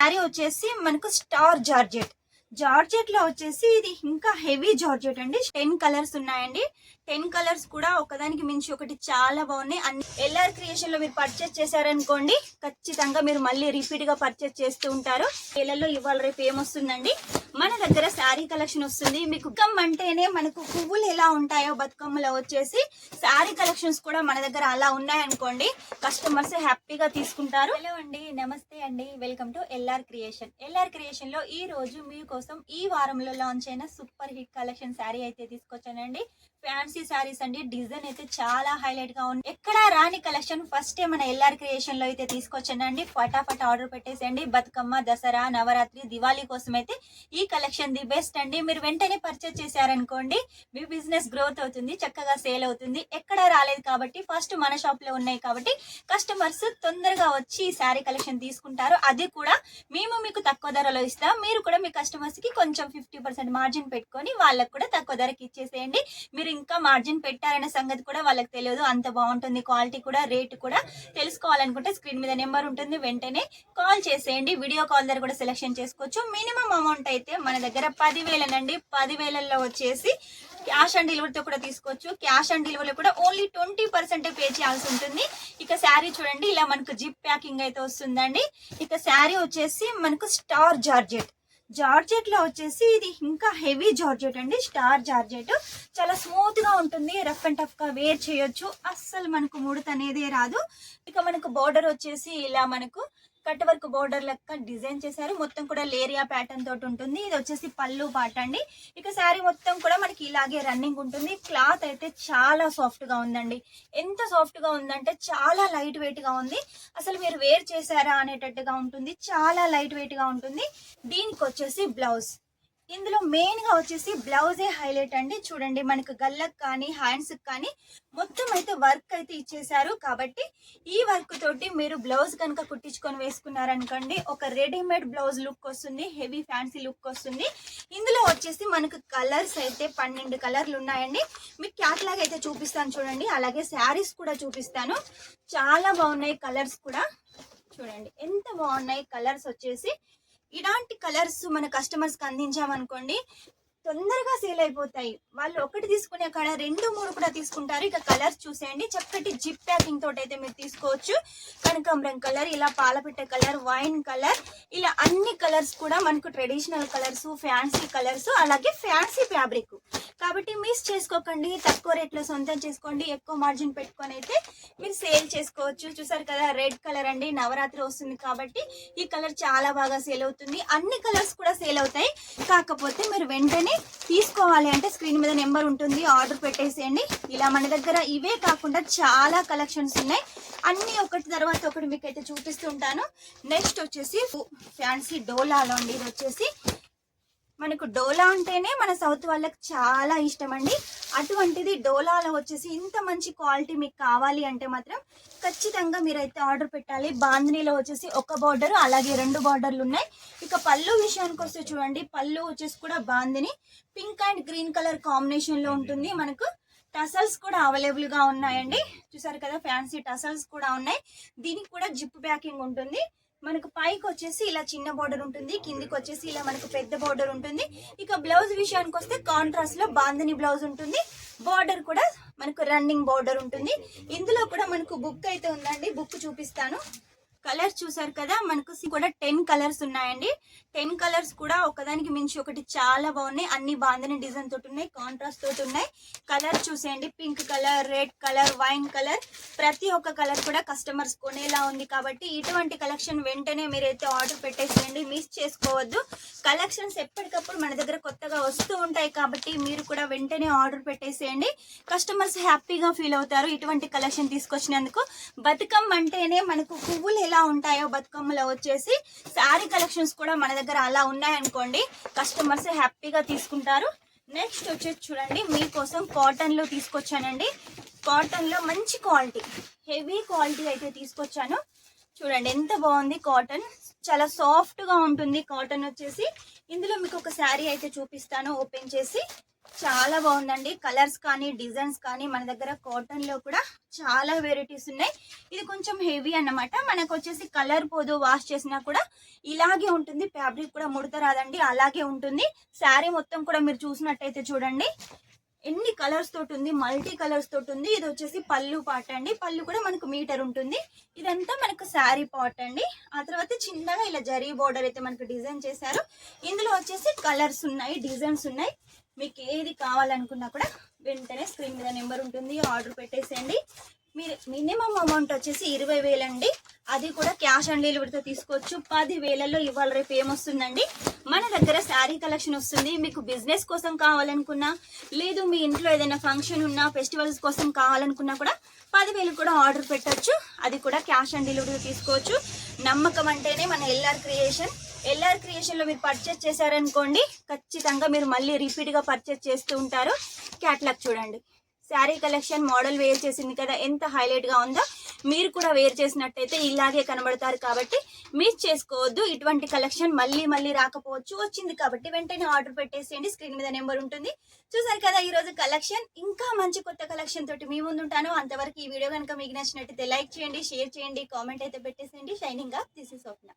శారీ వచ్చేసి మనకు star georgette లో వచ్చేసి ఇది ఇంకా హెవీ జార్జెట్ అండి. 10 కలర్స్ ఉన్నాయండి. 10 కలర్స్ కూడా ఒకదానికి మించి ఒకటి చాలా బాగున్నాయి. అన్ని ఎల్ఆర్ క్రియేషన్ లో మీరు పర్చేస్ చేశారనుకోండి, ఖచ్చితంగా మీరు మళ్ళీ రిపీట్ గా పర్చేస్ చేస్తూ ఉంటారు. ఏళ్లలో ఇవాళ రేపు ఏమొస్తుందండి, మన దగ్గర శారీ కలెక్షన్ వస్తుంది. మీకు బతుకమ్మ అంటేనే మనకు పువ్వులు ఎలా ఉంటాయో బతుకమ్మలో వచ్చేసి శారీ కలెక్షన్స్ కూడా మన దగ్గర అలా ఉన్నాయనుకోండి, కస్టమర్స్ హ్యాపీగా తీసుకుంటారు. హలో అండి, నమస్తే అండి, వెల్కమ్ టు ఎల్ఆర్ క్రియేషన్ లో ఈ రోజు మీకోసం ఈ వారంలో లాంచ్ అయిన సూపర్ హిట్ కలెక్షన్ శారీ అయితే తీసుకొచ్చానండి. ఫ్యాన్సీ శారీస్ అండి. డిజైన్ అయితే చాలా హైలైట్ గా ఉంది. ఎక్కడా రాని కలెక్షన్ ఫస్ట్ మన ఎల్ఆర్ క్రియేషన్ లో అయితే తీసుకొచ్చానండి. ఫటాఫట్ ఆర్డర్ పెట్టేసేయండి. బతుకమ్మ, దసరా, నవరాత్రి, దివాళీ కోసం అయితే ఈ కలెక్షన్ ది బెస్ట్ అండి. మీరు వెంటనే పర్చేస్ చేశారనుకోండి, మీ బిజినెస్ గ్రోత్ అవుతుంది, చక్కగా సేల్ అవుతుంది. ఎక్కడా రాలేదు కాబట్టి ఫస్ట్ మన షాప్ లో ఉన్నాయి కాబట్టి కస్టమర్స్ తొందరగా వచ్చి ఈ శారీ కలెక్షన్ తీసుకుంటారు. అది కూడా మేము మీకు తక్కువ ధరలో ఇస్తాం. మీరు కూడా మీ కస్టమర్స్ కి కొంచెం 50% మార్జిన్ పెట్టుకొని వాళ్ళకు కూడా తక్కువ ధరకి ఇచ్చేసేయండి. మీరు ఇంకా మార్జిన్ పెట్టారనే సంగతి కూడా వాళ్ళకి తెలియదు. అంత బాగుంటుంది. క్వాలిటీ కూడా, రేట్ కూడా తెలుసుకోవాలనుకుంటే స్క్రీన్ మీద నెంబర్ ఉంటుంది, వెంటనే కాల్ చేసేయండి. వీడియో కాల్ ద్వారా కూడా సెలెక్షన్ చేసుకోవచ్చు. మినిమం అమౌంట్ అయితే మన దగ్గర 10,000 అండి. 10,000లో వచ్చేసి క్యాష్ ఆన్ డెలివరీతో కూడా తీసుకోవచ్చు. క్యాష్ ఆన్ డెలివరీలో కూడా ఓన్లీ 20% పే చేయాల్సి ఉంటుంది. ఇక శారీ చూడండి, ఇలా మనకు జిప్ ప్యాకింగ్ అయితే వస్తుందండి. ఇక శారీ వచ్చేసి మనకు స్టార్ జార్జెట్ లో వచ్చేసి ఇది ఇంకా హెవీ జార్జెట్ అండి. స్టార్ జార్జెట్ చాలా స్మూత్ గా ఉంటుంది. రఫ్ అండ్ టఫ్ గా వేర్ చేయొచ్చు. అస్సలు మనకు ముడత అనేది రాదు. ఇక మనకు బోర్డర్ వచ్చేసి ఇలా మనకు కట్ వర్క్ బోర్డర్ లెక్క డిజైన్ చేశారు. మొత్తం కూడా లేరియా ప్యాటర్న్ తోటి ఉంటుంది. ఇది వచ్చేసి పళ్ళు పాట అండి. ఇక శారీ మొత్తం కూడా మనకి ఇలాగే రన్నింగ్ ఉంటుంది. క్లాత్ అయితే చాలా సాఫ్ట్ గా ఉందండి. ఎంత సాఫ్ట్ గా ఉందంటే చాలా లైట్ వెయిట్ గా ఉంది. అసలు మీరు వేర్ చేశారా అనేటట్టుగా ఉంటుంది. చాలా లైట్ వెయిట్ గా ఉంటుంది. దీనికి వచ్చేసి బ్లౌజ్, ఇందులో మెయిన్ గా వచ్చేసి బ్లౌజే హైలైట్ అండి. చూడండి, మనకు గల్లకు కానీ హ్యాండ్స్ కానీ మొత్తం అయితే వర్క్ అయితే ఇచ్చేసారు. కాబట్టి ఈ వర్క్ తోటి మీరు బ్లౌజ్ కనుక కుట్టించుకొని వేసుకున్నారనుకోండి, ఒక రెడీమేడ్ బ్లౌజ్ లుక్ వస్తుంది. హెవీ ఫ్యాన్సీ లుక్ వస్తుంది. ఇందులో వచ్చేసి మనకు కలర్స్ అయితే 12 కలర్లు ఉన్నాయండి. మీకు క్యాట్లాగ్ అయితే చూపిస్తాను చూడండి. అలాగే శారీస్ కూడా చూపిస్తాను. చాలా బాగున్నాయి కలర్స్ కూడా. చూడండి ఎంత బాగున్నాయి కలర్స్ వచ్చేసి. ఇలాంటి కలర్స్ మన కస్టమర్స్ కి అందించామనుకోండి, తొందరగా సేల్ అయిపోతాయి. వాళ్ళు ఒకటి తీసుకునే కాడ 2, 3 కూడా తీసుకుంటారు. ఇక కలర్స్ చూసేయండి. చక్కటి జిప్ ప్యాకింగ్ తోటి అయితే మీరు తీసుకోవచ్చు. కనకాంబరం కలర్, ఇలా పాలపిట్ట కలర్, వైన్ కలర్, ఇలా అన్ని కలర్స్ కూడా మనకు ట్రెడిషనల్ కలర్స్, ఫ్యాన్సీ కలర్స్, అలాగే ఫ్యాన్సీ ఫ్యాబ్రిక్. కాబట్టి మిస్ చేసుకోకండి. తక్కువ రేట్లో సొంతం చేసుకోండి. ఎక్కువ మార్జిన్ పెట్టుకొని అయితే మీరు సేల్ చేసుకోవచ్చు. చూసారు కదా, రెడ్ కలర్ అండి. నవరాత్రి వస్తుంది కాబట్టి ఈ కలర్ చాలా బాగా సేల్ అవుతుంది. అన్ని కలర్స్ కూడా సేల్ అవుతాయి. కాకపోతే మీరు వెంటనే తీసుకోవాలి అంటే స్క్రీన్ మీద నెంబర్ ఉంటుంది, ఆర్డర్ పెట్టేసేయండి. ఇలా మన దగ్గర ఇవే కాకుండా చాలా కలెక్షన్స్ ఉన్నాయి. అన్ని ఒకటి తర్వాత ఒకటి మీకు అయితే చూపిస్తుంటాను. నెక్స్ట్ వచ్చేసి ఫ్యాన్సీ డోలాలో అండి. ఇది వచ్చేసి మనకు డోలా అంటేనే మన సౌత్ వాళ్ళకి చాలా ఇష్టం అండి. అటువంటిది డోలాలో వచ్చేసి ఇంత మంచి క్వాలిటీ మీకు కావాలి అంటే మాత్రం ఖచ్చితంగా మీరైతే ఆర్డర్ పెట్టాలి. బాందినీలో వచ్చేసి ఒక బార్డర్, అలాగే 2 బార్డర్లు ఉన్నాయి. ఇక పళ్ళు విషయానికి వస్తే చూడండి, పళ్ళు వచ్చేసి కూడా bandhani pink and green colour combination లో ఉంటుంది. మనకు టసల్స్ కూడా అవైలబుల్ గా ఉన్నాయండి. చూసారు కదా, ఫ్యాన్సీ టసల్స్ కూడా ఉన్నాయి. దీనికి కూడా జిప్ ప్యాకింగ్ ఉంటుంది. మనకు పైకి వచ్చేసి ఇలా చిన్న బోర్డర్ ఉంటుంది, కిందికి వచ్చేసి ఇలా మనకు పెద్ద బోర్డర్ ఉంటుంది. ఇక బ్లౌజ్ విషయానికి వస్తే కాంట్రాస్ట్ లో బాందిని బ్లౌజ్ ఉంటుంది. బోర్డర్ కూడా మనకు రన్నింగ్ బోర్డర్ ఉంటుంది. ఇందులో కూడా మనకు బుక్ అయితే ఉందండి, బుక్ చూపిస్తాను. కలర్స్ చూసారు కదా, మనకు కూడా 10 కలర్స్ ఉన్నాయండి. 10 కలర్స్ కూడా ఒకదానికి మించి ఒకటి చాలా బాగున్నాయి. అన్ని బాందిని డిజైన్ తోటి ఉన్నాయి, కాంట్రాస్ట్ తోటి ఉన్నాయి. కలర్ చూసేయండి, pink colour, red colour, wine colour, ప్రతి ఒక్క కలర్ కూడా కస్టమర్స్ కొనేలా ఉంది. కాబట్టి ఇటువంటి కలెక్షన్ వెంటనే మీరైతే ఆర్డర్ పెట్టేసేయండి, మిస్ చేసుకోవద్దు. కలెక్షన్స్ ఎప్పటికప్పుడు మన దగ్గర కొత్తగా వస్తూ ఉంటాయి కాబట్టి మీరు కూడా వెంటనే ఆర్డర్ పెట్టేసేయండి. కస్టమర్స్ హ్యాపీగా ఫీల్ అవుతారు ఇటువంటి కలెక్షన్ తీసుకొచ్చినందుకు. బతుకమ్మ అంటేనే మనకు పువ్వులు ఎలా ఉంటాయో బతుకమ్మలో వచ్చేసి శారీ కలెక్షన్స్ కూడా మన దగ్గర అలా ఉన్నాయనుకోండి, కస్టమర్స్ హ్యాపీగా తీసుకుంటారు. నెక్స్ట్ వచ్చేసి చూడండి, మీకోసం కాటన్ లో తీసుకొచ్చానండి. కాటన్ లో మంచి క్వాలిటీ, హెవీ క్వాలిటీ అయితే తీసుకొచ్చాను. చూడండి ఎంత బాగుంది. కాటన్ చాలా సాఫ్ట్ గా ఉంటుంది. కాటన్ వచ్చేసి ఇందులో మీకు ఒక శారీ అయితే చూపిస్తాను ఓపెన్ చేసి. చాలా బాగుందండి. కలర్స్ కానీ డిజైన్స్ కానీ మన దగ్గర కాటన్ లో కూడా చాలా వెరైటీస్ ఉన్నాయి. ఇది కొంచెం హెవీ అన్నమాట. మనకు వచ్చేసి కలర్ పోదు, వాష్ చేసినా కూడా ఇలాగే ఉంటుంది. ఫ్యాబ్రిక్ కూడా ముడత రాదండి, అలాగే ఉంటుంది. శారీ మొత్తం కూడా మీరు చూసినట్టయితే చూడండి ఎన్ని కలర్స్ తోటి ఉంది, మల్టీ కలర్స్ తోటి ఉంది. ఇది వచ్చేసి పళ్ళు పార్ట్ అండి. పళ్ళు కూడా మనకు మీటర్ ఉంటుంది. ఇదంతా మనకు శారీ పార్ట్ అండి. ఆ తర్వాత చిన్నగా ఇలా జరీ బోర్డర్ అయితే మనకు డిజైన్ చేశారు. ఇందులో వచ్చేసి కలర్స్ ఉన్నాయి, డిజైన్స్ ఉన్నాయి. మీకు ఏది కావాలనుకున్నా కూడా వెంటనే స్క్రీన్ మీద నెంబర్ ఉంటుంది, ఆర్డర్ పెట్టేసేయండి. మీరు మినిమం అమౌంట్ వచ్చేసి 20,000 అండి. అది కూడా క్యాష్ ఆన్ డెలివరీతో తీసుకోవచ్చు. 10,000లో ఇవాళ రేపు ఏమొస్తుందండి, మన దగ్గర శారీ కలెక్షన్ వస్తుంది. మీకు బిజినెస్ కోసం కావాలనుకున్నా, లేదు మీ ఇంట్లో ఏదైనా ఫంక్షన్ ఉన్నా, ఫెస్టివల్స్ కోసం కావాలనుకున్నా కూడా 10,000 కూడా ఆర్డర్ పెట్టచ్చు. అది కూడా క్యాష్ ఆన్ డెలివరీతో తీసుకోవచ్చు. నమ్మకం అంటేనే మన ఎల్ఆర్ క్రియేషన్. ఎల్ఆర్ క్రియేషన్ లో మీరు పర్చేస్ చేశారనుకోండి, ఖచ్చితంగా మీరు మళ్ళీ రిపీట్ గా పర్చేస్ చేస్తూ ఉంటారు. క్యాట్లాగ్ చూడండి, శారీ కలెక్షన్ మోడల్ వేర్ చేసింది కదా, ఎంత హైలైట్ గా ఉందో. మీరు కూడా వేర్ చేసినట్టయితే ఇలాగే కనబడతారు. కాబట్టి మిస్ చేసుకోవద్దు. ఇటువంటి కలెక్షన్ మళ్ళీ మళ్ళీ రాకపోవచ్చు, వచ్చింది కాబట్టి వెంటనే ఆర్డర్ పెట్టేసేయండి. స్క్రీన్ మీద నెంబర్ ఉంటుంది. చూసారు కదా ఈ రోజు కలెక్షన్. ఇంకా మంచి కొత్త కలెక్షన్ తోటి మీ ముందు ఉంటాను. అంతవరకు ఈ వీడియో కనుక మీకు నచ్చినట్టయితే లైక్ చేయండి, షేర్ చేయండి, కామెంట్ అయితే పెట్టేసేయండి. షైనింగ్ గా దిస్ ఇస్ స్వప్న.